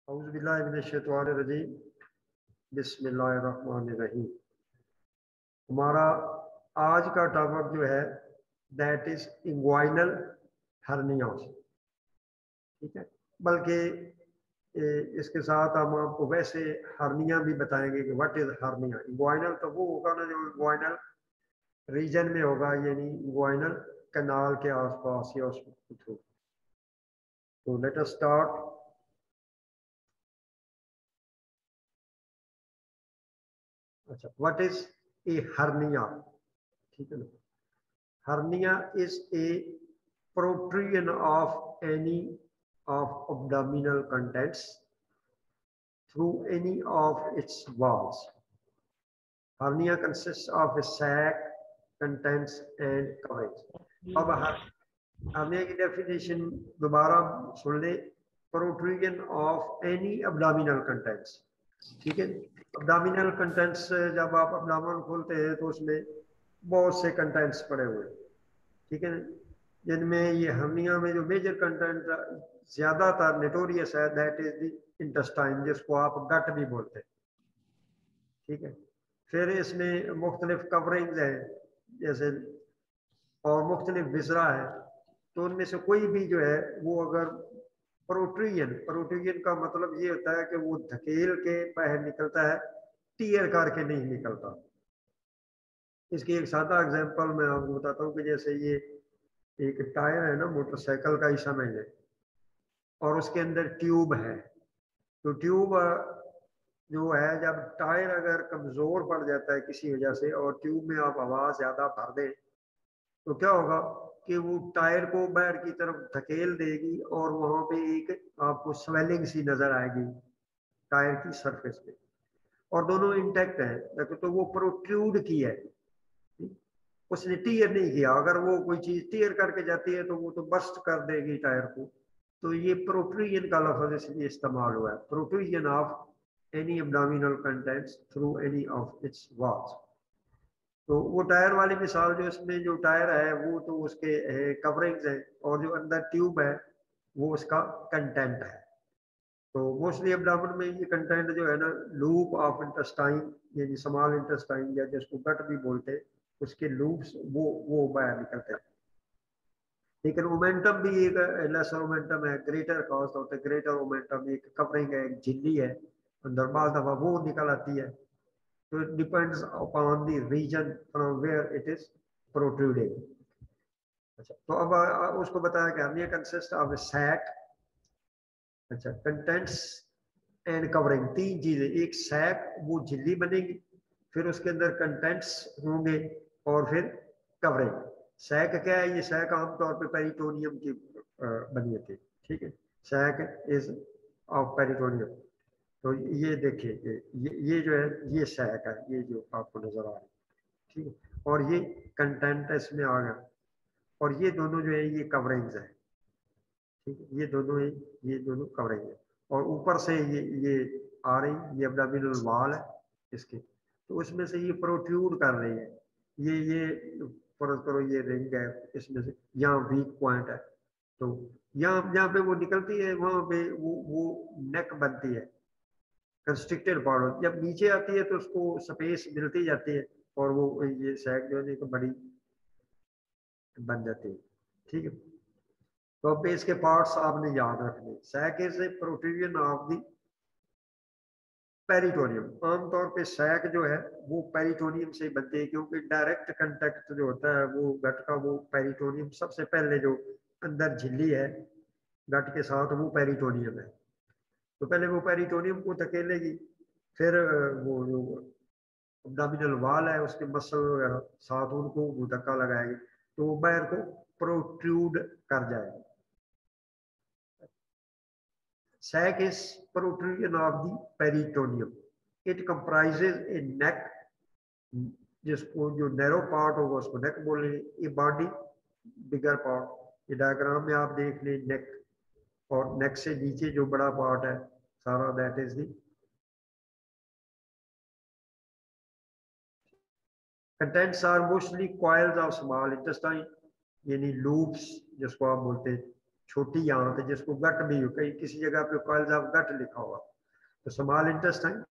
औज़ुबिल्लाहिमिनश्शैतानिर्रजीम बिस्मिल्लाहिर्रहमानिर्रहीम। हमारा आज का टॉपिक जो है दैट इज इंग्वाइनल हर्नियास। ठीक है, बल्कि इसके साथ हम आपको वैसे हर्निया भी बताएंगे कि व्हाट इज हर्निया। इंग्वाइनल तो वो होगा ना जो इंग्वाइनल रीजन में होगा, यानी इंग्वाइनल कनाल के आसपास या उसके थ्रू। तो लेट अस स्टार्ट। अच्छा, व्हाट इज ए हर्निया? ठीक है ना। Hernia is a protrusion of any of abdominal contents through any of its walls. Hernia consists of a sac, contents and coverage. अब hernia की definition दोबारा सुन ले। Protrusion of any abdominal contents। ठीक है, abdominal contents जब आप abdomen खोलते हैं तो उसमें बहुत से contents पड़े हुए हैं। ठीक है, जिनमें ये हर्निया में जो मेजर कंटेंट ज्यादातर नोटोरियस है दैट इज द इंटेस्टाइन, जिसको आप गट भी बोलते हैं। ठीक है, फिर इसमें मुख्तलिफ कवरिंग्स हैं जैसे और मुख्तलिफ विजरा है। तो उनमें से कोई भी जो है वो अगर प्रोट्रूजन का मतलब ये होता है कि वो धकेल के बाहर निकलता है, टीयर करके नहीं निकलता। इसकी एक सादा एग्जांपल मैं आपको बताता हूँ कि जैसे ये एक टायर है ना मोटरसाइकिल का ही समझ लें, और उसके अंदर ट्यूब है। तो ट्यूब जो है जब टायर अगर कमजोर पड़ जाता है किसी वजह से और ट्यूब में आप हवा ज्यादा भर दें तो क्या होगा कि वो टायर को बाहर की तरफ धकेल देगी और वहां पे एक आपको स्वेलिंग सी नजर आएगी टायर की सरफेस पे, और दोनों इंटैक्ट है। तो वो प्रोट्रूड की है, उसने टीयर नहीं किया। अगर वो कोई चीज टीयर करके जाती है तो वो तो बस्ट कर देगी टायर को। तो ये प्रोट्रूजन का लफ्ज इसलिए इस्तेमाल हुआ है, protrusion of any abdominal contents through any of its walls. तो वो टायर वाली मिसाल जो इसमें जो टायर है वो तो उसके कवरिंग्स है, और जो अंदर ट्यूब है वो उसका कंटेंट है। तो मोस्टली एब्डोमेन में ये कंटेंट जो है ना लूप ऑफ इंटेस्टाइन यानी स्मॉल इंटेस्टाइन या जिसको गट भी बोलते हैं, उसके लूप्स वो बाहर निकलते हैं। लेकिन मोमेंटम भी एक लेसर मोमेंटम है, ग्रेटर कॉस्ट होता है। ग्रेटर मोमेंटम एक कवरिंग है, एक झिल्ली है, अंदर बाल दफा वो निकल आती है। तो it depends upon the reason from where it is protruding. अच्छा, तो अब उसको बताया कि हमने कंसिस्ट ऑफ सैक, अच्छा, कंटेंट्स एंड कवरिंग। तीन चीजें, एक सैक वो झिल्ली बनेगी, फिर उसके अंदर कंटेंट्स होंगे और फिर कवरिंग। सैक क्या है? ये सैक आमतौर पे पेरिटोनियम की बनी होती है। ठीक है, सैक इज ऑफ पेरिटोनियम। तो ये देखिए ये जो है ये सैक है, ये जो आपको नजर आ रहा है। ठीक है, और ये कंटेंट इसमें आ गया, और ये दोनों जो है ये कवरिंग्स है। ठीक है, ये दोनों कवरिंग है, और ऊपर से ये आ रही, ये एब्डोमिनल वॉल है इसके, तो उसमें से ये प्रोट्रूड कर रही है। ये फर्ज करो ये रिंग है, इसमें से यहाँ वीक पॉइंट है, तो यहाँ जहाँ पे वो निकलती है वहां पे वो नेक बनती है, कंस्ट्रिक्टेड पार्ट। जब नीचे आती है तो उसको स्पेस मिलती जाती है और वो ये सैक जो है एक बड़ी बन जाती है। ठीक है, तो अब इसके पार्ट्स आपने याद रखने। Sac is a protrusion of the peritoneum. आमतौर पे सैक जो है वो पेरिटोनियम से बनती है, क्योंकि डायरेक्ट कांटेक्ट जो होता है वो गट का, वो पेरिटोनियम सबसे पहले जो अंदर झिल्ली है गट के साथ वो पेरिटोनियम है। तो पहले वो पेरिटोनियम को धकेलेगी, फिर वो जो एब्डोमिनल वॉल है उसके मसल वगैरह साथ उनको वो धक्का लगाएगी, तो वो बाहर को प्रोट्रूड कर जाएगी। Sac is protrusion of the peritoneum. It comprises a neck, जिसको जो नैरो पार्ट होगा उसको नेक बोलेंगे, ये बॉडी बिगर पार्ट। ये डायग्राम में आप देख लें नेक, और नेक से नीचे जो बड़ा पार्ट है सारा that is the contents are mostly coils of small intestine, यानी लूप्स जिसको आप बोलते हैं। छोटी आंत जिसको गट भी हो, कहीं किसी जगह पे कॉइल्स ऑफ गट लिखा हुआ, तो स्मॉल इंटेस्टाइन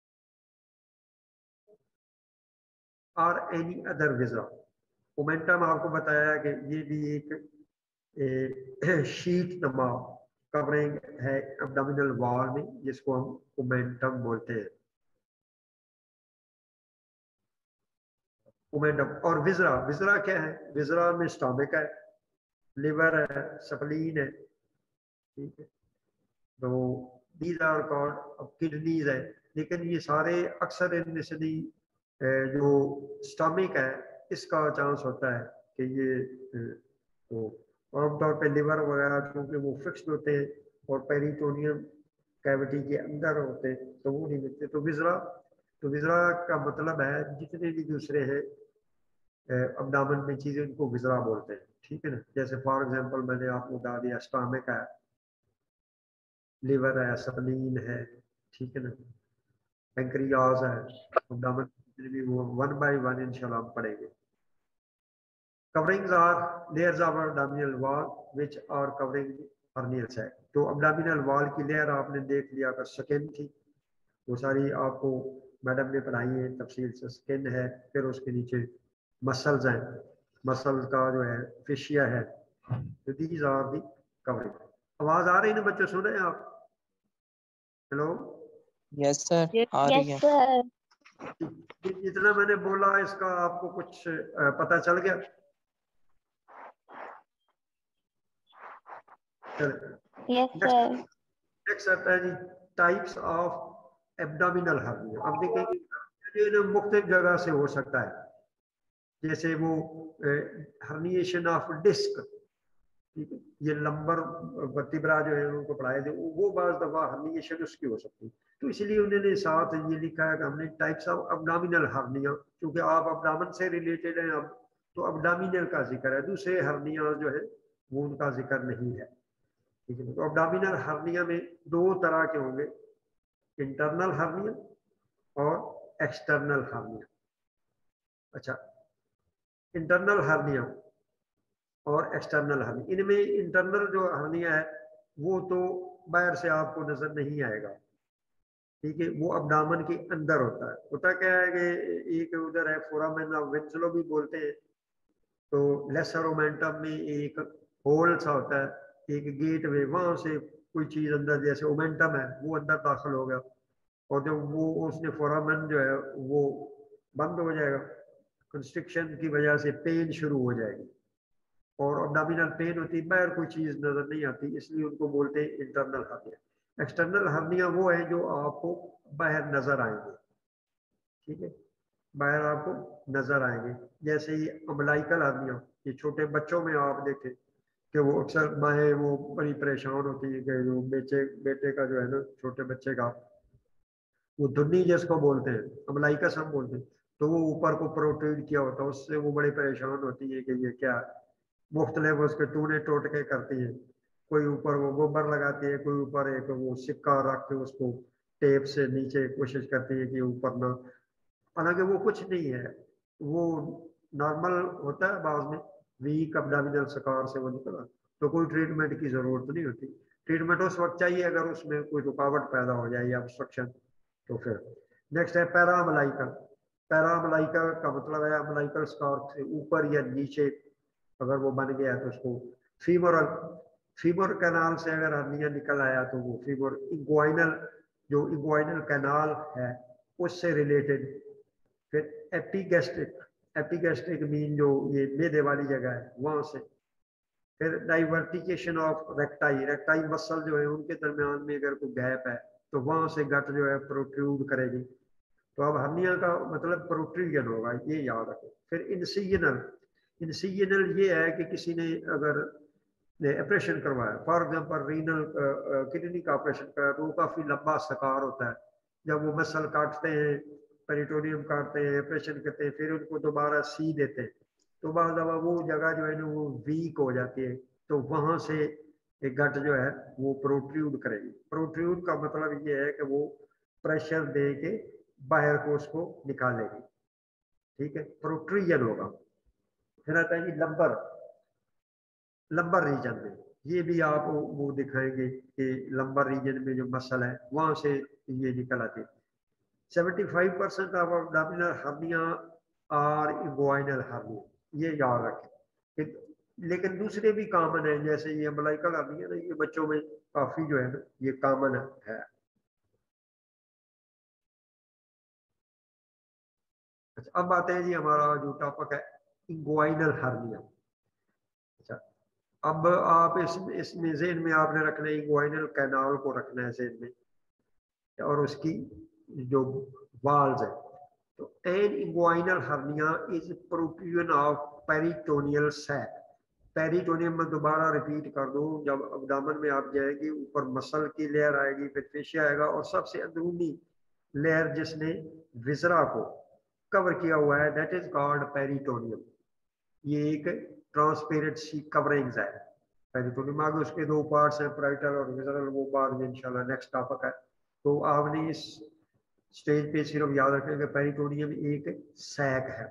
और एनी अदर विजरा। ओमेंटम आपको बताया कि ये भी एक शीट नमा कवरिंग है एब्डोमिनल वॉल में, जिसको हम ओमेंटम बोलते हैं। ओमेंटम और विजरा, विजरा क्या है? विजरा में स्टोमिक है, लिवर है, स्प्लीन है, ठीक है, तो दीज आर कॉल्ड किडनीज है। लेकिन ये सारे अक्सर इनमें से जो स्टोमिक है इसका चांस होता है कि ये तो आमतौर पे लिवर वगैरह क्योंकि वो फिक्स्ड होते हैं और पेरिटोनियम कैविटी के अंदर होते हैं तो वो नहीं मिलते। तो विजरा का मतलब है जितने भी दूसरे हैं अब्डामन में चीजें, उनको विजरा बोलते हैं, ठीक है ना। जैसे फॉर एग्जांपल मैंने आपको बता दिया स्टोमिक है, लिवर है, स्प्लीन है, ठीक है ना, पेंक्रियाज है, अब्डामन भी वो वन बाय वन इंशाल्लाह हम पढ़ेंगे। Coverings are layers of abdominal wall which are covering hernial sac। तो abdominal wall की लेयर आपने देख लिया अगर स्किन थी, वो सारी आपको मैडम ने पढ़ाई है तफसील से। स्किन है, फिर उसके नीचे मसल्स हैं, मसल्स का जो है फिशिया है, तो दीज आर दी कवरिंग। आवाज आ रही है ना बच्चों, सुन रहे हैं आप? हेलो? यस सर, आ रही है। जितना मैंने बोला इसका आपको कुछ पता चल गया? नेक्स्ट आता है जी टाइप्स ऑफ एब्डोमिनल हर्निया। अब देखेंगे मुख्तलिफ जगह से हो सकता है, जैसे वो हर्निएशन ऑफ डिस्क, ठीक है, ये लंबर वर्टिब्रा जो है उनको पढ़ाए थे, वो बाज़ दफा हर्निएशन उसकी हो सकती है। तो इसलिए उन्होंने साथ ये लिखा है कि हमने टाइप्स ऑफ अब्डोमिनल हर्निया, क्योंकि आप अब्डामन से रिलेटेड हैं अब, तो अब्डोमिनल का जिक्र है, दूसरे हर्निया जो है वो उनका जिक्र नहीं है, ठीक है। तो अब्डोमिनल हर्निया में दो तरह के होंगे, इंटरनल हर्निया और एक्सटर्नल हर्निया। अच्छा, इंटरनल हर्निया और एक्सटर्नल हर्निया, इनमें इंटरनल जो हर्निया है वो तो बाहर से आपको नजर नहीं आएगा, ठीक है, वो अब्डामन के अंदर होता है। होता क्या है कि एक उधर है फोरामेन ऑफ विंसलो भी बोलते हैं, तो लेसर ओमेंटम में एक होल सा होता है, एक गेट वे, वहां से कोई चीज अंदर, जैसे ओमेंटम है वो अंदर दाखिल हो गया और जब वो उसने फोरामेन जो है वो बंद हो जाएगा, कंस्ट्रिक्शन की वजह से पेन शुरू हो जाएगी और अब्डोमिनल पेन होती है, बाहर कोई चीज नजर नहीं आती, इसलिए उनको बोलते हैं इंटरनल हर्निया। एक्सटर्नल हर्निया वो है जो आपको बाहर नजर आएंगे, ठीक है, बाहर आपको नजर आएंगे। जैसे ये अम्बलाइकल हर्निया, ये छोटे बच्चों में आप देखें कि वो अक्सर माएँ वो बड़ी परेशान होती है कि जो बेटे का जो है ना, छोटे बच्चे का वो धुन्नी जिसको बोलते हैं, अम्बलाइकस हम बोलते हैं, तो वो ऊपर को प्रोट्रूड किया होता है, उससे वो बड़ी परेशान होती है कि ये क्या, मुख्तलिफ उसके टूने टोटके करती है, कोई ऊपर वो गोबर लगाती है, कोई ऊपर एक वो सिक्का रख के उसको टेप से नीचे कोशिश करती है कि ऊपर ना, हालांकि वो कुछ नहीं है, वो नॉर्मल होता है, बाद में वीक अब्डोमिनल सकार से वो निकला, तो कोई ट्रीटमेंट की जरूरत नहीं होती। ट्रीटमेंट उस वक्त चाहिए अगर उसमें कोई रुकावट पैदा हो जाए या ऑब्स्ट्रक्शन। तो फिर नेक्स्ट है पैरामलाइकल। पैरामलाइकल का मतलब है अम्बलाइकल स्कार से ऊपर या नीचे अगर वो बन गया तो उसको फीमोरल, फीमोर कैनाल से अगर हर्निया निकल आया तो वो फीमोर इग्वाइनल, जो इग्वाइनल कैनाल है उससे रिलेटेड। फिर एपिगैस्ट्रिक, एपिगैस्ट्रिक मीन जो ये मेदे वाली जगह है वहां से। फिर डाइवर्टिकेशन ऑफ रेक्टाई, रेक्टाई मसल जो है उनके दरमियान में अगर कोई गैप है तो वहां से गट जो है प्रोट्रूड करेगी, तो अब हर्निया का मतलब प्रोट्रूजन होगा, ये याद रखें। फिर इंसिजनल, इंसिजनल ये है कि किसी ने अगर ऑपरेशन करवाया, फॉर एग्जांपल रीनल किडनी का ऑपरेशन कराया, तो वो काफी लंबा सकार होता है, जब वो मसल काटते हैं, पेरिटोनियम काटते हैं, ऑपरेशन करते हैं, फिर उनको दोबारा सी देते हैं, तो बाद दफा वो जगह जो है ना वो वीक हो जाती है, तो वहां से एक गट जो है वो प्रोट्रूड करेगी। प्रोट्रूड का मतलब ये है कि वो प्रेशर दे के बाहर को उसको निकालेगी, ठीक है, प्रोट्रूजन होगा। फिर आता है जी लंबर, लंबर रीजन में, ये भी आप वो दिखाएंगे कि लंबर रीजन में जो मसल है वहां से ये निकल आते हैं। 75% of abdominal hernia are inguinal hernia, ये याद रखें। लेकिन दूसरे भी कॉमन है, जैसे ये अम्बिलिकल हर्निया ना, ये बच्चों में काफी जो है ना ये कॉमन है। अच्छा, अब आते हैं जी हमारा जो टॉपिक है इग्वाइनल हर्निया। अच्छा, अब आप इसमें ज़हन में आपने रखना है इग्वाइनल कैनाल को रखना है ज़हन में, और उसकी जो वाल्स है। तो an inguinal hernia is protrusion of peritoneal sac. Peritoneum में दोबारा रिपीट कर दो, जब अब्डामन में आप जाएगी ऊपर मसल की लेयर आएगी, फिर फेशिया आएगा, और सबसे अंदरूनी लेयर जिसने विजरा को कवर किया हुआ है दैट इज कॉल्ड पेरिटोनियम। ये एक ट्रांसपेरेंट सी कवरिंग्स है पेरिटोनियम। आगे उसके दो पार्ट्स हैं, पैराइटल और विजरल, वो बाद में इंशाल्लाह नेक्स्ट टॉपिक है। तो आपने इस स्टेज पे सिर्फ याद रखें कि पेरिटोनियम एक सैक है।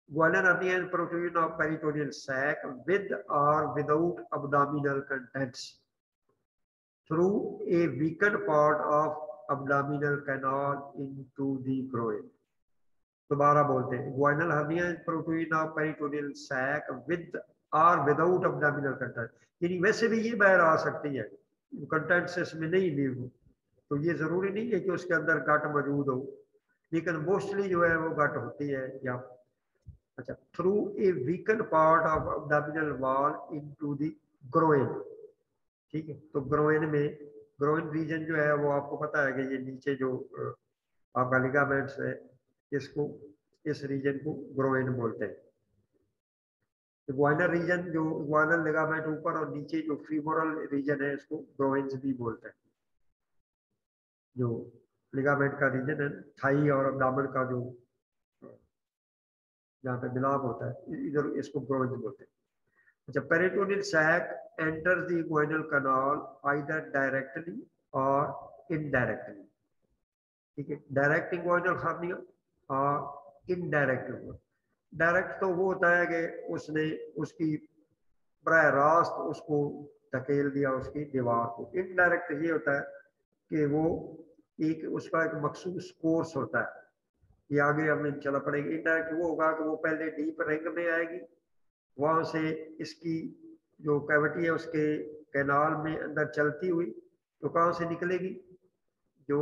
Guanyal hernia is protrusion of peritoneal sac with or without abdominal contents through a weakened part of abdominal canal into the groin. दोबारा बोलते हैं, guanyal hernia is protrusion of peritoneal sac with or without abdominal content। यानी वैसे भी ये बाहर आ सकती है, कंटेंट्स इसमें नहीं भी हो, तो ये जरूरी नहीं है कि उसके अंदर गट मौजूद हो, लेकिन मोस्टली जो है वो गट होती है। या अच्छा, through a weaken part of abdominal wall into the groin. ठीक है, तो ग्रोइन में, ग्रोइन रीजन जो है वो आपको पता है कि ये नीचे जो आपका लिगामेंट्स है, इसको, इस रीजन को ग्रोइन बोलते हैं। ग्वाइनर रीजन, जो ग्वाइनर लिगामेंट ऊपर और नीचे जो फीमोरल रीजन है, इसको ग्रोइन्स भी बोलते हैं। जो लिगामेंट का रीजन है, थाई और अब्डामन का जो जहाँ पे मिलाप होता है, इधर इसको ग्रोइन्स बोलते हैं। अच्छा, peritoneal sac enters the inguinal canal either directly or indirectly। ठीक है, डायरेक्ट इंग्वाइनल हर्निया और इनडायरेक्ट। डायरेक्ट तो वो होता है कि उसने उसकी बराह रास्त उसको धकेल दिया उसकी दीवार को। इनडायरेक्ट ये होता है कि वो एक उसका एक मखसूस कोर्स होता है, ये आगे हमें इंशाल्लाह पड़ेगी। इनडायरेक्ट वो होगा कि वो पहले डीप रिंग में आएगी, वहां से इसकी जो कैविटी है उसके कैनाल में अंदर चलती हुई, तो कहां से निकलेगी, जो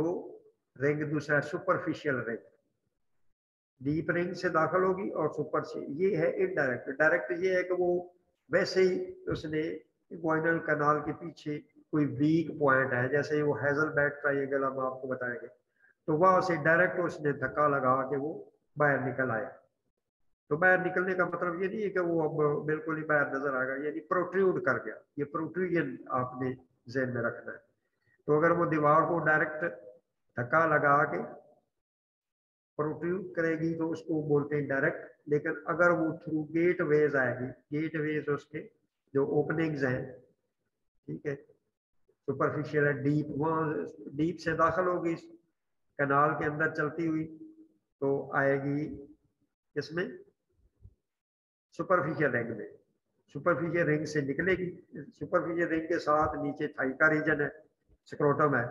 रिंग दूसरा सुपरफिशियल रिंग, डीप रिंग से दाखिल होगी और सुपर से, ये है इनडायरेक्ट। डायरेक्ट ये है कि वो वैसे ही उसने इग्वाइनल कैनाल के पीछे कोई वीक पॉइंट है, जैसे वो हेजलबैट ट्रायंगल हम आपको बताएंगे, तो वहां से डायरेक्ट उसने धक्का लगा के वो बाहर निकल आया। तो बाहर निकलने का मतलब ये नहीं है कि वो अब बिल्कुल ही बाहर नजर आएगा, यानी प्रोट्रूड कर गया, ये प्रोट्रूजन आपने ज़हन में रखना है। तो अगर वो दीवार को डायरेक्ट धक्का लगा के प्रोट्रूड करेगी तो उसको बोलते हैं डायरेक्ट। लेकिन अगर वो थ्रू गेट वेज आएगी, गेट वेज उसके जो ओपनिंग्स हैं, ठीक है, सुपरफिशियल है, डीप, वहाँ डीप से दाखिल होगी कैनाल के अंदर चलती हुई, तो आएगी इसमें सुपरफिशियल रिंग में, सुपरफिशियल रिंग से निकलेगी। सुपरफिशियल रिंग के साथ नीचे थाई का रीजन है, स्क्रोटम है,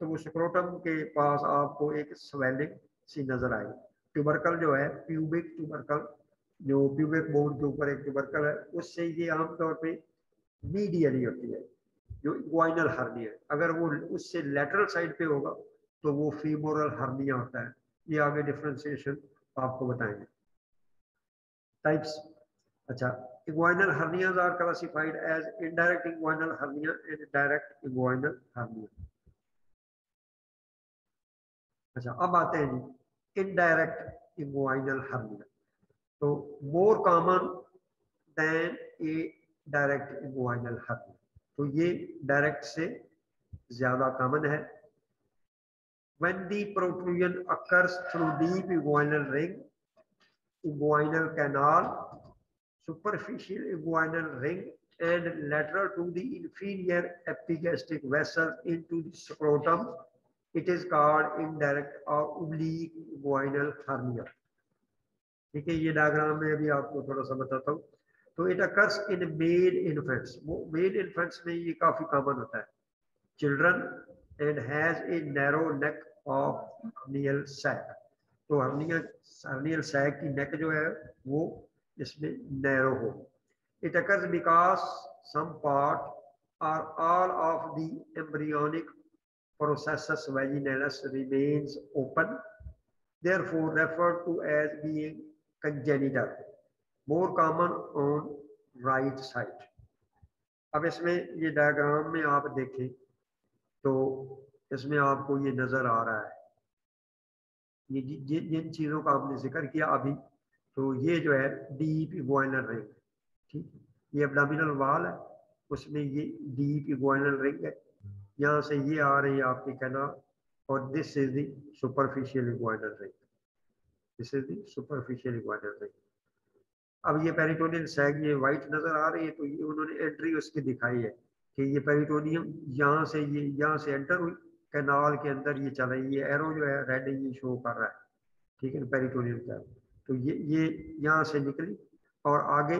तो वो स्क्रोटम के पास आपको एक स्वेलिंग सी नजर आएगी। ट्यूबरकल जो है, प्यूबिक ट्यूबरकल, जो प्यूबिक बोन के ऊपर एक ट्यूबरकल है, उससे ये आमतौर पे मीडियली होती है जो इग्वाइनल हर्निया है। अगर वो उससे लेटरल साइड पे होगा तो वो फीमोरल हर्निया होता है। ये आगे डिफरेंशिएशन आपको बताएंगे टाइप्स। अच्छा, inguinal hernias are classified as indirect inguinal hernia and direct inguinal hernia। अच्छा, अब आते हैं जी इनडायरेक्ट inguinal hernia। तो मोर कॉमन देन ए डायरेक्ट inguinal hernia, तो ये डायरेक्ट से ज्यादा कॉमन है। when the protrusion occurs through deep inguinal ring, inguinal canal, superficial inguinal ring and lateral to the inferior epigastric vessel into the scrotum, it is called indirect or oblique inguinal hernia। ठीक है, ये diagram में अभी आपको थोड़ा सा बताता हूँ। तो it occurs in male infants, वो मेल इन्फेंट्स में ये काफी कॉमन होता है, children, and has a narrow neck of hernial sac. तो हर्नियल सैक की नेक जो है वो इसमें नैरो हो। It occurs because some part or all of the embryonic processus vaginalis remains open, therefore referred to as being congenital, more common on right side। अब इसमें ये डायग्राम में आप देखें तो इसमें आपको ये नजर आ रहा है, ये जिन चीजों का आपने जिक्र किया अभी, तो ये जो है डीप इग्वाइनल रिंग, ठीक, ये एब्डोमिनल वॉल है, उसमें ये डीप इग्वाइनल रिंग है, यहाँ से ये आ रही है आपकी कैनाल, और this is the superficial inguinal ring, this is the superficial inguinal ring. अब ये पेरिटोनियल सैग ये वाइट नजर आ रही है, तो ये उन्होंने एंट्री उसकी दिखाई है कि ये पेरिटोनियम यहाँ से एंटर हुई, कैनाल के अंदर ये चल रही है, एरो जो है रेड ये शो कर रहा है, ठीक है, पेरिटोनियम का। तो ये यहाँ से निकली और आगे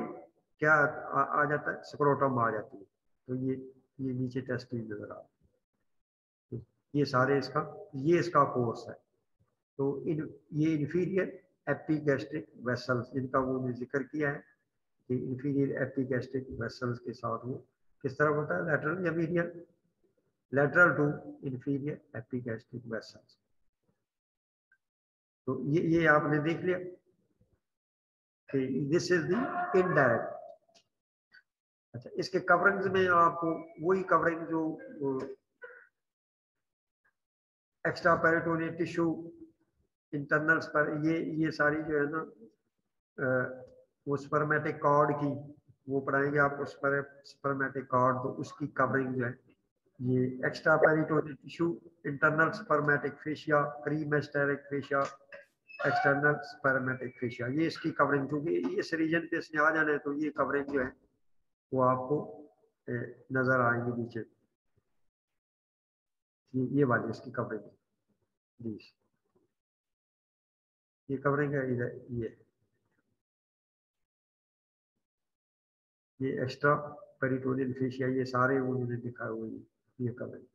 क्या आ जाता है, स्क्रोटम आ जाती है, तो ये नीचे टेस्टिस नजर आ रहा है। ये सारे इसका कोर्स है। तो ये इंफीरियर एपिगैस्ट्रिक वेसल्स, जिनका वो जिक्र किया है कि इंफीरियर एपिगैस्ट्रिक वेसल्स के साथ वो किस तरह होता है, लैटरल या medial, lateral to inferior epigastric vessels. तो ये आपने देख लिया कि दिस इज द इनडायरेक्ट। अच्छा, इसके कवरिंग्स में आपको वही कवरिंग जो एक्स्ट्रा पेरिटोनियल टिश्यू इंटरनल्स पर, ये सारी जो है ना वो स्पर्मेटिक कॉर्ड की वो पढ़ाएंगे आपको, स्पर्मेटिक कॉर्ड, तो उसकी कवरिंग जो है ये extra peritoneal tissue, internal spermatic fascia, cremasteric fascia, external spermatic fascia, ये इसकी कवरिंग, क्योंकि इस रीजन पे इसने आ जाना है, तो ये कवरिंग जो है वो आपको नजर आएंगे नीचे, ये वाली इसकी कवरिंग जी, ये कवरिंग है इधर, ये एक्स्ट्रा पेरिटोनियल फेशिया, ये सारे उन्होंने दिखाए हुए, ये covering.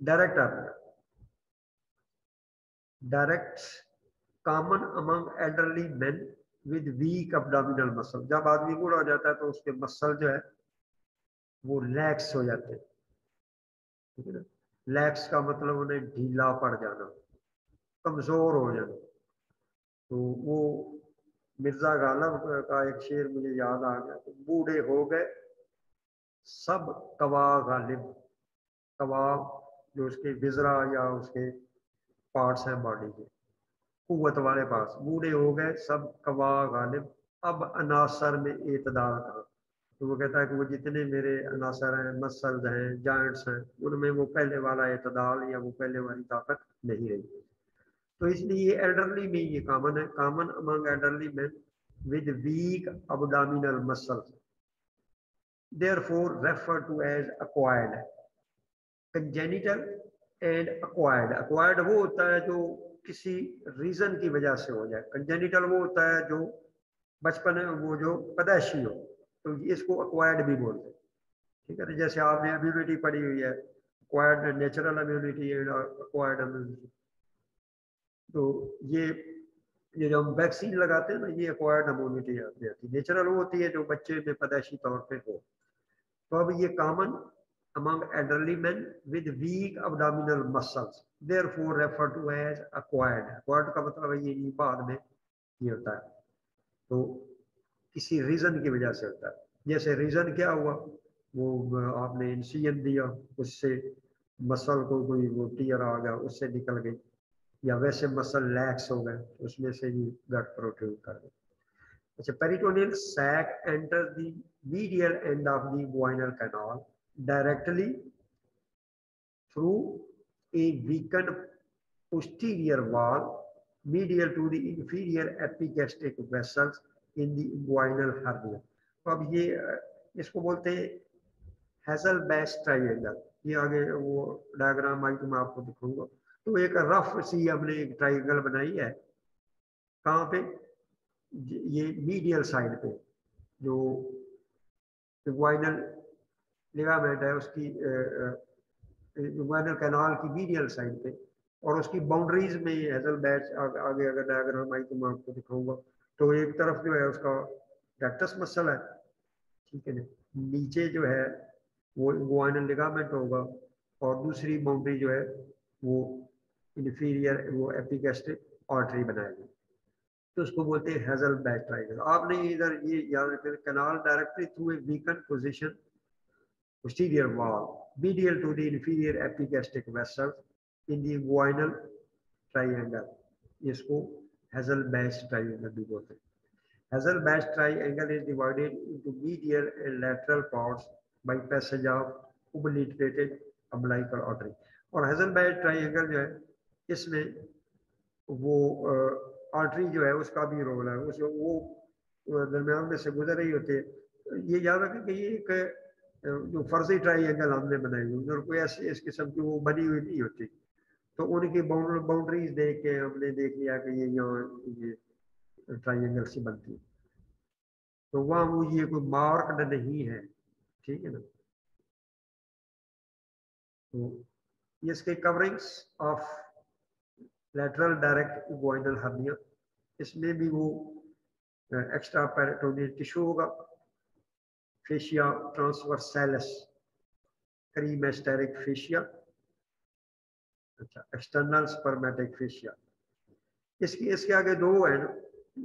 Direct hernia, direct common among elderly men with weak abdominal muscle. जब आदमी बूढ़ा हो जाता है तो उसके मसल जो है वो लैक्स हो जाते हैं, ठीक है ना, लैक्स का मतलब उन्हें ढीला पड़ जाना, कमजोर हो जाना। तो वो मिर्जा गालिब का एक शेर मुझे याद आ गया, तो बूढ़े हो गए सब कवा गालिब, कवा जो उसके विजरा या उसके पार्ट्स हैं बॉडी के, कुव्वत वाले पार्ट्स, बूढ़े हो गए सब कवा गालिब, अब अनासर में एतदाल करो। तो वो कहता है कि वो जितने मेरे अनासर हैं, मसल्स हैं, जॉइंट्स हैं, उनमें वो पहले वाला एतदाल या वो पहले वाली ताकत नहीं रही। तो इसलिए एल्डरली में ये कॉमन है, common among elderly man with weak abdominal muscles, therefore referred to as acquired. Congenital and acquired, acquired वो होता है जो किसी रीजन की वजह से हो जाए, कंजेनिटल वो होता है जो बचपन में वो जो पैदाइशी हो, तो इसको एक्वायर्ड भी बोलते हैं, ठीक है। जैसे आपने इम्यूनिटी पढ़ी हुई है, acquired natural immunity and acquired immunity, तो ये जो हम वैक्सीन लगाते हैं ना, ये एक्वायर्ड इम्यूनिटी आती है, नेचुरल वो होती है जो बच्चे में पैदाइशी तौर पे हो। तो अब ये common among elderly men with weak abdominal muscles, therefore referred to as acquired। acquired का मतलब है ये बाद में ये होता है, तो किसी रीजन की वजह से होता है। जैसे रीजन क्या हुआ, वो आपने इंसिजन दिया, उससे मसल को कोई वो टीयर आ गया, उससे निकल गई, या वैसे मसल लैक्स हो गए, उसमें से भी ब्लड प्रोट्रूड कर गए। अच्छा, peritoneal sac enter the medial end of the inguinal canal directly through a weakened posterior wall medial to the inferior epigastric vessels in the inguinal hernia। तो अब ये इसको बोलते हैं हैजल बैश ट्राइंगल। ये आगे वो डायग्राम आई तो मैं आपको दिखाऊंगा, तो एक रफ सी हमने एक ट्राइंगल बनाई है, कहाँ पे, ये मीडियल साइड पे जो इग्वाइनल लिगामेंट है उसकी, इग्वाइनल कैनाल की मीडियल साइड पे, और उसकी बाउंड्रीज में ये हेजल बैच आगे अगर डायग्राम आई तो मैं आपको दिखाऊंगा। तो एक तरफ जो है उसका रेक्टस मसल है, ठीक है ना, नीचे जो है वो इग्वाइनल लिगामेंट होगा, और दूसरी बाउंड्री जो है वो इन्फीरियर वो एपिगैस्ट्रिक आर्टरी बनाएगी, तो उसको बोलते हैं हेजल बैच ट्राइंगल। आपने इधर ये याद रखें, canal directly through a weaken position posterior wall medial to the inferior epigastric vessels in the inguinal triangle, इसको हेजल बैच ट्राइंगल भी बोलते हैं। Hazel batch triangle is divided into medial and lateral parts by passage of obliterated umbilical artery। और hazel batch triangle जो है इसमें वो artery जो है उसका भी रोल है, उस वो दरम्यान में से गुजर रही होती है। ये याद रखें कि ये एक जो फर्जी ट्राइंगल हमने बनाई हुई और कोई ऐसी इस किस्म की वो बनी हुई नहीं होती, तो उनकी बाउंड्रीज देख के हमने देख लिया कि ये यहाँ ये ट्राइंगल से बनती है, तो वहाँ वो ये कोई मार्क्ड नहीं है, ठीक है ना। तो ये इसके coverings of lateral direct inguinal hernia, इसमें भी वो एक्स्ट्रा पेरिटोनियल टिश्यू होगा, फेशिया ट्रांसवर्सैलिस, क्रीमेस्टेरिक फेशिया, अच्छा एक्सटर्नल स्पर्मेटिक फेशिया। इसकी इसके आगे दो है,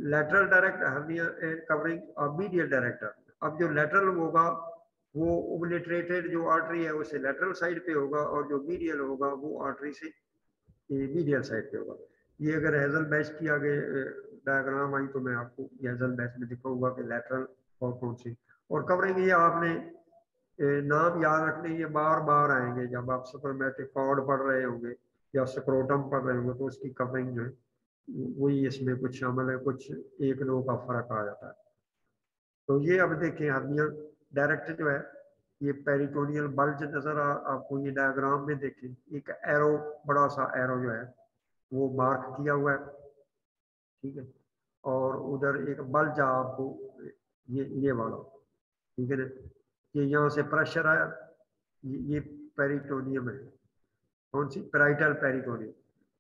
lateral direct hernia and covering और मीडियल डायरेक्ट। अब जो लेटरल होगा वो ओब्लिटरेटेड जो आर्टरी है उसे लेटरल साइड पे होगा, और जो मीडियल होगा वो आर्टरी से मीडियल साइड पे होगा। ये अगर हेजल बैच की आगे डायग्राम आई तो मैं आपको हेजल बैच में दिखाऊंगा कि लेटरल और कौन सी, और कवरिंग ये आपने नाम याद रखने, ये बार बार आएंगे जब आप सुपरमेटिक कॉर्ड पढ़ रहे होंगे या स्क्रोटम पढ़ रहे होंगे, तो उसकी कवरिंग जो है वही इसमें कुछ शामिल है, कुछ एक दो का फर्क आ जाता है। तो ये अब देखें हर्निया डायरेक्ट जो है, ये पेरिटोनियल बल्ज नजर आपको ये डायग्राम में देखें, एक एरो, बड़ा सा एरो जो है वो मार्क किया हुआ है, ठीक है, और उधर एक बल्ज आपको ये वाला, ठीक है ना, ये यहाँ से प्रेशर आया, ये पेरिटोनियम है, कौन सी, पैराइटल पेरिटोनियम।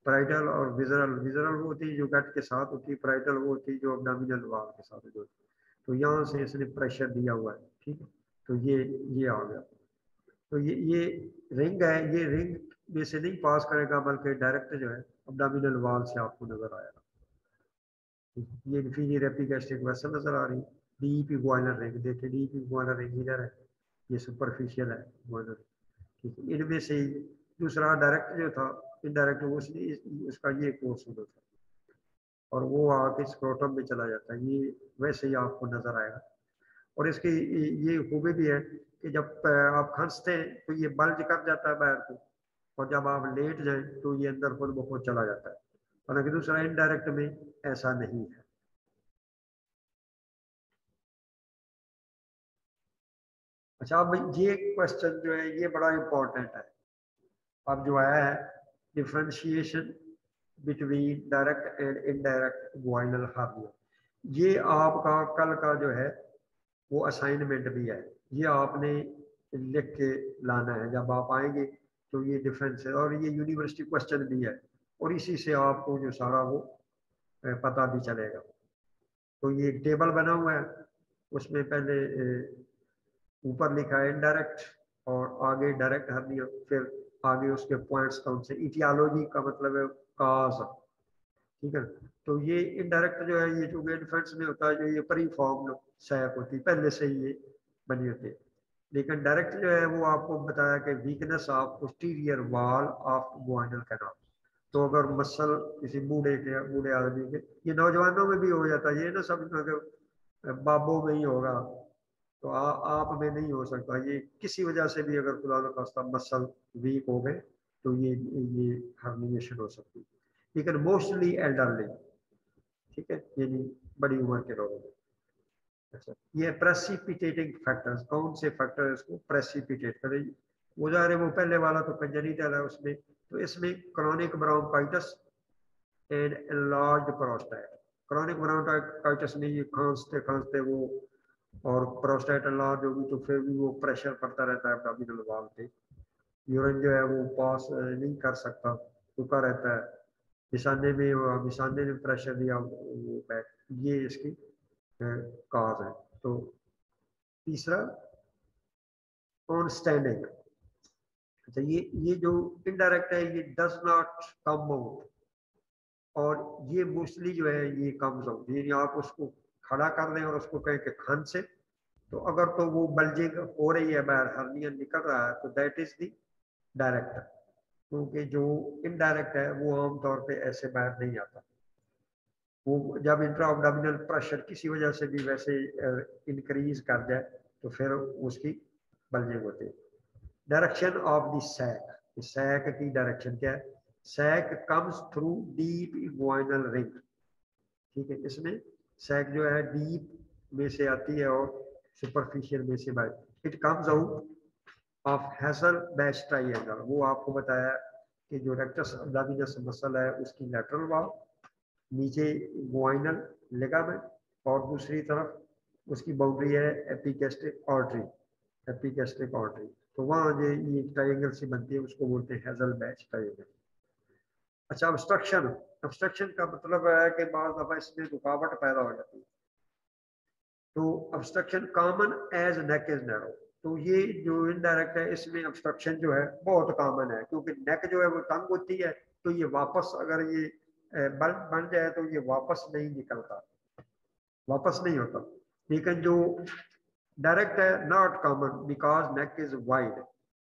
पैराइटल और विजरल, विजरल वो होती है जो गट के साथ होती है, पैराइटल वो होती है जो अब्डोमिनल वॉल के साथ होती है। तो यहाँ से इसने प्रेशर दिया हुआ है, ठीक है, तो ये आ गया। तो ये रिंग है, ये रिंग में से नहीं पास करेगा बल्कि डायरेक्ट जो है अब्डोमिनल वॉल से आपको नजर आएगा। ये इन्फीरियर एपिगैस्ट्रिक वेसल नजर आ रही है, डीप इग्वाइनल रिंग, देखिए डीप इग्वाइनल रिंग इधर है, ये सुपरफिशियल है इग्वाइनल, ठीक है। इनमें से दूसरा डायरेक्ट जो था, इनडायरेक्ट उसका ये कोर्स होता था, और वो आके स्क्रोटम में चला जाता है, ये वैसे ही आपको नजर आएगा। और इसकी ये खूबी भी है कि जब आप खंसते हैं तो ये बल्ज कर जाता है बाहर को, और जब आप लेट जाएं तो ये अंदर खुद ब खुद चला जाता है, हालांकि दूसरा इनडायरेक्ट में ऐसा नहीं है। अच्छा, अब ये क्वेश्चन जो है ये बड़ा इंपॉर्टेंट है, अब जो आया है differentiation between direct and indirect inguinal hernia, ये आपका कल का जो है वो असाइनमेंट भी है, ये आपने लिख के लाना है जब आप आएंगे, तो ये डिफरेंस है, और ये यूनिवर्सिटी क्वेश्चन भी है, और इसी से आपको जो सारा वो पता भी चलेगा। तो ये टेबल बना हुआ है, उसमें पहले ऊपर लिखा है इनडायरेक्ट, और आगे डायरेक्ट हर्निया, फिर आगे उसके पॉइंट्स कौन से, इटियोलॉजी का मतलब है काज, ठीक है। तो ये इनडायरेक्ट जो है, ये जो डिफेंस में होता है, जो ये प्री फॉर्म्ड सैक होती है, पहले से ही ये बनी होती है। लेकिन डायरेक्ट जो है वो आपको बताया कि weakness of posterior wall of inguinal canal. तो अगर मसल किसी बूढ़े आदमी के, ये नौजवानों में भी हो जाता है, ये ना समझना कि बाबों में ही होगा, तो आप में नहीं हो सकता, ये किसी वजह से भी अगर खुदा न खास्ता मसल वीक हो गए तो ये हर्निएशन हो सकती है, लेकिन मोस्टली एल्डरली, ठीक है, यानी बड़ी उम्र के लोगों में। अच्छा, ये प्रेसिपिटेटिंग फैक्टर्स, कौन से फैक्टर इसको प्रेसिपिटेट करें, वो जा रहे वो पहले वाला तो कंजेनिटल है, उसमें तो इसमें chronic bronchitis and enlarged prostate. Chronic bronchitis में ये खांसते खांसते वो, और प्रोस्टेट एनलार्ज होगी तो फिर भी वो प्रेशर पड़ता रहता है एब्डोमिनल वॉल पे, यूरिन जो है वो पास नहीं कर सकता, रुका रहता है, निशाने में प्रेशर दिया वो बैक, ये इसकी काज है। तो तीसरा ऑन स्टैंडिंग, अच्छा ये जो इनडायरेक्ट है ये डज नॉट कम आउट, और ये मोस्टली जो है ये कम्स आउट, यानी आप उसको खड़ा कर दें और उसको कहें कि खान से, तो अगर तो वो बल्जिंग हो रही है बाहर, हर्निया निकल रहा है, तो दैट इज द डायरेक्ट। क्योंकि जो इनडायरेक्ट है वो आमतौर पे ऐसे बाहर नहीं आता, वो जब इंट्रा एब्डोमिनल प्रेशर किसी वजह से भी वैसे इंक्रीज कर जाए तो फिर उसकी बल्जिंग होती है। Direction of the sac, sac की डायरेक्शन क्या है? Sac comes through deep inguinal ring, ठीक है, इसमें सैक जो है डीप में से आती है और सुपरफिशियल में से बाहर। It comes out of hassle batch triangle, वो आपको बताया कि जो रेक्टस एब्डोमिनस मसल है उसकी लैटरल वॉल, नीचे ग्वाइनल लिगामेंट, और दूसरी तरफ उसकी बाउंड्री है एपिगैस्ट्रिक आर्टरी, एपिगैस्ट्रिक आर्टरी। तो वहाँ जो ये ट्राइंगल सी बनती है उसको बोलते हैं हेजल बैच ट्राइंगल। अच्छा, ऑब्स्ट्रक्शन, ऑब्स्ट्रक्शन का मतलब है कि बार दफा इसमें रुकावट पैदा हो जाती है। तो obstruction common as neck is narrow, तो ये जो इनडायरेक्ट है इसमें ऑब्स्ट्रक्शन जो है बहुत कॉमन है, क्योंकि नेक जो है वो तंग होती है, तो ये वापस अगर ये बन जाए तो ये वापस नहीं निकलता, वापस नहीं होता। लेकिन जो डायरेक्ट है not common because neck is wide,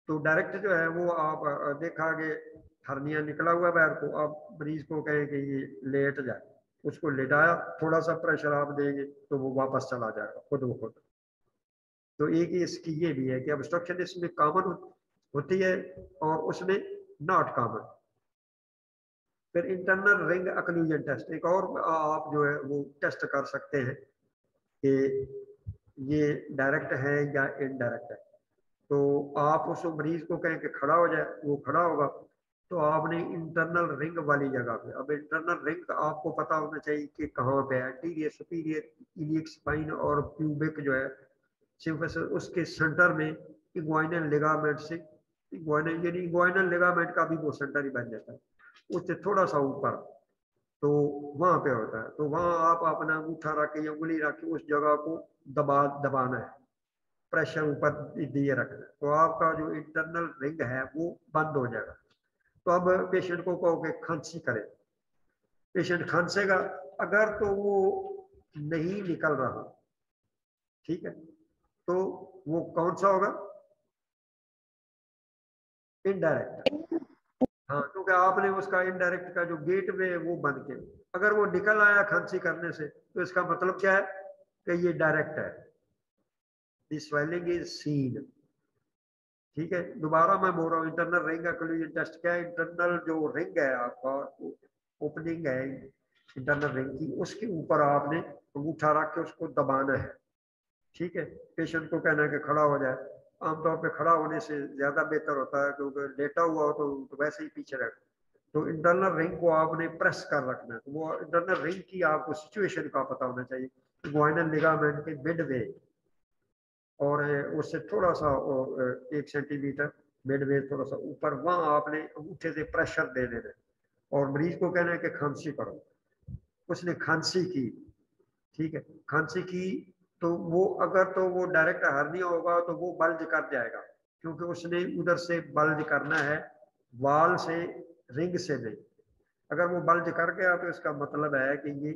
तो डायरेक्ट जो है वो आप देखा कि हर्निया निकला हुआ बाहर, को आप मरीज को कहें कि ये लेट जाए, उसको लेटाया, थोड़ा सा प्रेशर आप देंगे तो वो वापस चला जाएगा खुद ब खुद। तो एक इसकी ये भी है कि ऑब्स्ट्रक्शन इसमें कॉमन होती है और उसमें नॉट कॉमन। फिर इंटरनल रिंग अक्लूजन टेस्ट, एक और आप जो है वो टेस्ट कर सकते हैं कि ये डायरेक्ट है या इनडायरेक्ट है। तो आप उस मरीज को कहें कि खड़ा हो जाए, वो खड़ा होगा, तो आपने इंटरनल रिंग वाली जगह पे, अब इंटरनल रिंग आपको पता होना चाहिए कि कहाँ पे है, एंटीरियर सुपीरियर इलियक स्पाइन और प्यूबिक जो है सिम्फिस, उसके सेंटर में इग्वाइनल लिगामेंट से, इग्वाइनल यानी इग्वाइनल लिगामेंट का भी वो सेंटर ही बन जाता है, उससे थोड़ा सा ऊपर, तो वहां पे होता है। तो वहां आप अपना अंगूठा रख के या उंगली रख के उस जगह को दबाना है, प्रेशर ऊपर दिए रखना है, तो आपका जो इंटरनल रिंग है वो बंद हो जाएगा। तो अब पेशेंट को कहो कि खांसी करे, पेशेंट खांसेगा, अगर तो वो नहीं निकल रहा, ठीक है, तो वो कौन सा होगा? इनडायरेक्ट। हाँ, क्योंकि आपने उसका इनडायरेक्ट का जो गेट वे वो बंद किया। अगर वो निकल आया खांसी करने से तो इसका मतलब क्या है कि ये डायरेक्ट है, द स्वेलिंग इज सीन, ठीक है। दोबारा मैं बोल रहा हूँ, इंटरनल रिंग अक्लूजन टेस्ट क्या है? इंटरनल जो रिंग है आपका, ओपनिंग है इंटरनल रिंग की, उसके ऊपर आपने अंगूठा रख के उसको दबाना है, ठीक है। पेशेंट को कहना है कि खड़ा हो जाए, आमतौर पे खड़ा होने से ज्यादा बेहतर होता है, क्योंकि लेटा हुआ हो तो वैसे ही पीछे रख। तो इंटरनल रिंग को आपने प्रेस कर रखना है, तो वो इंटरनल रिंग की आपको सिचुएशन का पता होना चाहिए, ग्वाइनल लिगामेंट के मिडवे और उससे थोड़ा सा 1 सेंटीमीटर मिडवे थोड़ा सा ऊपर, वहां आपने अंगूठे से प्रेशर दे देना है और मरीज को कहना है कि खांसी करो। उसने खांसी की, ठीक है, खांसी की, तो वो अगर तो वो डायरेक्ट हर्निया होगा तो वो बल्ज कर जाएगा, क्योंकि उसने उधर से बल्ज करना है, वाल से, रिंग से नहीं। अगर वो बल्ज कर गया तो इसका मतलब है कि ये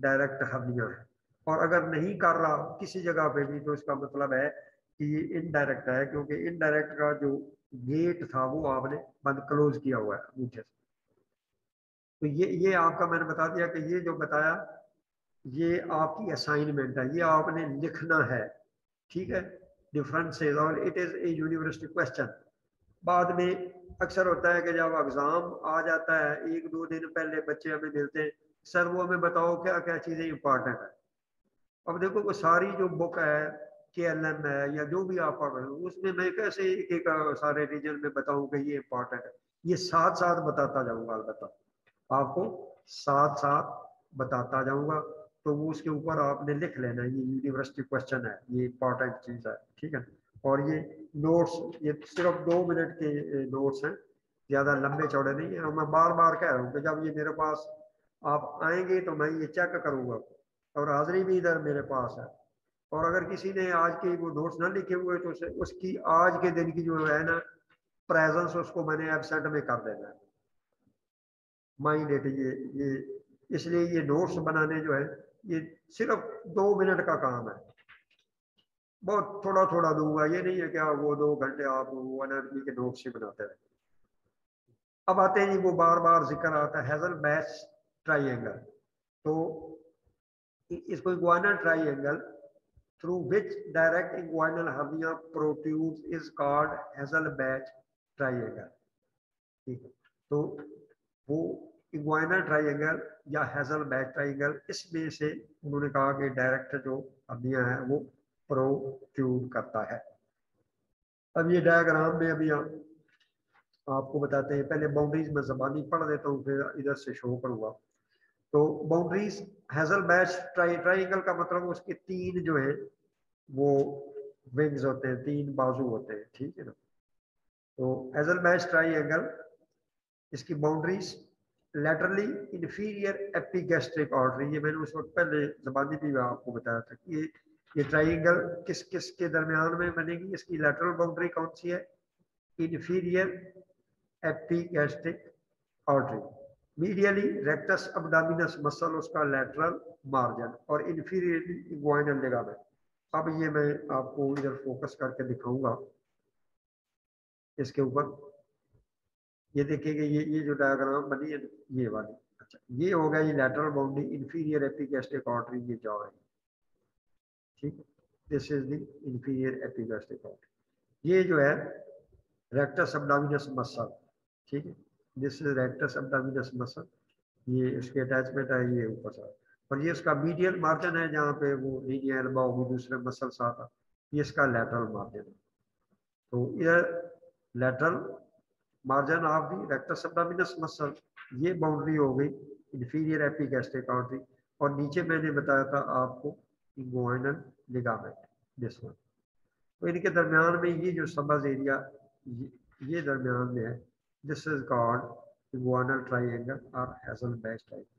डायरेक्ट हर्निया है, और अगर नहीं कर रहा किसी जगह पे भी तो इसका मतलब है कि ये इनडायरेक्ट है, क्योंकि इनडायरेक्ट का जो गेट था वो आपने बंद क्लोज किया हुआ है अंगूठे से। तो ये आपका मैंने बता दिया कि ये जो बताया ये आपकी असाइनमेंट है, ये आपने लिखना है, ठीक है, डिफरेंसेस, और it is A university question. बाद में अक्सर होता है कि जब एग्जाम आ जाता है 1-2 दिन पहले बच्चे हमें मिलते हैं, सर वो हमें बताओ क्या क्या चीजें इंपॉर्टेंट है। अब देखो वो सारी जो बुक है KLM है या जो भी आप पढ़ रहे हो, उसमें मैं कैसे एक एक सारे रीजन में बताऊं कि ये इंपॉर्टेंट है। ये साथ साथ बताता जाऊंगा, अलबत्ता आपको साथ साथ बताता जाऊंगा। तो वो उसके ऊपर आपने लिख लेना, ये यूनिवर्सिटी क्वेश्चन है, ये इंपॉर्टेंट चीज है, ठीक है। और ये नोट्स, ये सिर्फ 2 मिनट के नोट्स हैं, ज्यादा लंबे चौड़े नहीं है। और मैं बार बार कह रहा हूँ कि जब ये मेरे पास आप आएंगे तो मैं ये चेक करूंगा, और हाजिरी भी इधर मेरे पास है। और अगर किसी ने आज के वो नोट्स ना लिखे हुए तो उसकी आज के दिन की जो है ना प्रेजेंस, उसको मैंने एबसेंट में कर देना है, माइंड इट। ये इसलिए ये नोट्स बनाने जो है ये सिर्फ 2 मिनट का काम है, बहुत थोड़ा थोड़ा दूंगा, ये नहीं है कि आप वो 2 घंटे आप वो एनर्जी के नोट्स ही बनाते रहे। अब आते हैं जी, वो बार बार जिक्र आता है हेजल बैच ट्राइएंगल। तो इसको इग्वाइनल triangle through which direct inguinal hernia protrudes is called Hazelbach triangle, ठीक है। तो वो इग्वाइनल ट्राइंगल या हैजलबैक ट्राइंगल, इसमें से उन्होंने कहा कि डायरेक्ट जो हड्डियां हैं वो प्रोट्रूड करता है। अब ये डायग्राम में अभी आपको बताते हैं, पहले बाउंड्रीज में जबानी पढ़ देता हूँ, फिर इधर से शो करूंगा। तो बाउंड्रीज हैजलबैच ट्राइंगल का मतलब उसके 3 जो है वो विंग्स होते हैं, 3 बाजू होते हैं, ठीक है ना। तो हैजलबैच ट्राइंगल, इसकी boundaries laterally inferior epigastric artery, ये मैंने उस वक्त पहले जबानी भी आपको बताया था कि ये ट्राइंगल किस किस के दरमियान में बनेगी। इसकी लैटरल बाउंड्री कौन सी है, inferior epigastric artery, medially rectus abdominis muscle उसका लैटरल मार्जिन, और इंफीरियरली इग्वाइनल लिगामेंट। अब ये मैं आपको इधर फोकस करके दिखाऊंगा इसके ऊपर। ये देखिए कि ये जो डायग्राम बनी है ये वाली, अच्छा ये हो गया ये lateral boundary, inferior epigastric artery ये जा रही है, ठीक है। This is the inferior epigastric artery. ये जो है रेक्टस अब्डोमिनस मसल, ठीक है, this is rectus abdominis muscle, ये उसके अटैचमेंट है ये ऊपर से। और ये इसका मीडियल मार्जिन है, जहाँ पे वो लीनियर एल्बा होगी दूसरे मसल साथ, ये इसका लैटरल मार्जिन है। तो ये lateral margin of the rectus abdominis muscle, ये बाउंड्री हो गई इंफीरियर एपिगैस्ट्रिक आर्टरी। और नीचे मैंने बताया था आपको इंगुइनल लिगामेंट, दिस वन। तो इनके दरमियान में ये जो सबज एरिया ये दरमियान में है, this is called inguinal triangle और हैजलबैच ट्राइंगल।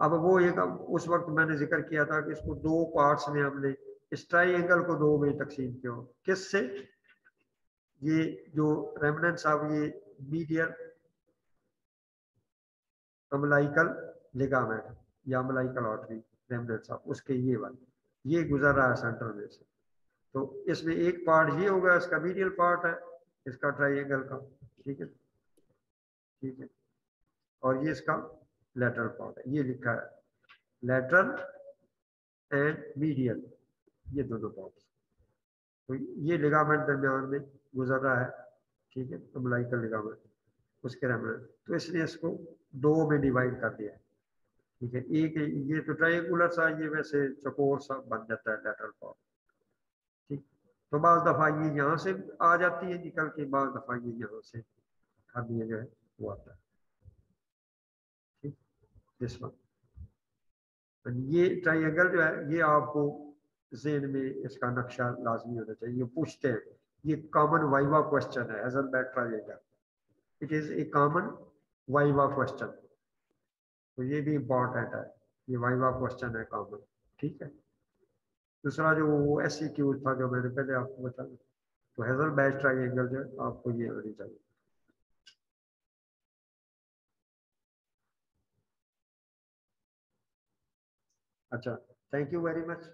अब वो एक, उस वक्त मैंने जिक्र किया था कि इसको 2 पार्ट्स में हमने इस ट्राइंगल को 2 में तकसीम किया। किससे, ये जो रेमनेंट्स ऑफ ये मीडियल अम्लाइकल लिगामेंट या अम्लाइकल आर्टरी रेमनेंट्स ऑफ उसके ये वाले ये गुजर रहा है सेंटर में से। तो इसमें एक पार्ट ये होगा, इसका मीडियल पार्ट है इसका ट्राइंगल का, ठीक है, ठीक है। और ये इसका लेटरल पार्ट है, ये लिखा है लेटरल एंड मीडियल, ये दोनों पार्ट। तो ये लिगामेंट दरमियान में गुजर रहा है, ठीक है, अम्लाइकल लिगामेंट उसके रेमनेंट। तो इसलिए इसको 2 में डिवाइड कर दिया है, ठीक है। एक ये तो ट्रायंगुलर सा, ये वैसे चौकोर सा बन जाता है लेटरल पार्ट, ठीक। तो बाज दफा ये यहाँ से आ जाती है निकल के, बाज दफा ये यहाँ से खाली जो है वो आता है, ठीक, दिस वन। ये ट्रायंगल जो है ये आपको ज़हन में इसका नक्शा लाजमी होना चाहिए, ये पूछते हैं, ये कॉमन वाइवा क्वेश्चन है Hesselbach triangle, it is a common viva question. तो ये भी इम्पोर्टेंट है, ये वाइवा क्वेश्चन है कॉमन, ठीक है। दूसरा जो वो SCQ था जो मैंने पहले आपको बताया, तो हैजलबैक ट्रायंगल जो है आपको ये आनी चाहिए। अच्छा, थैंक यू वेरी मच।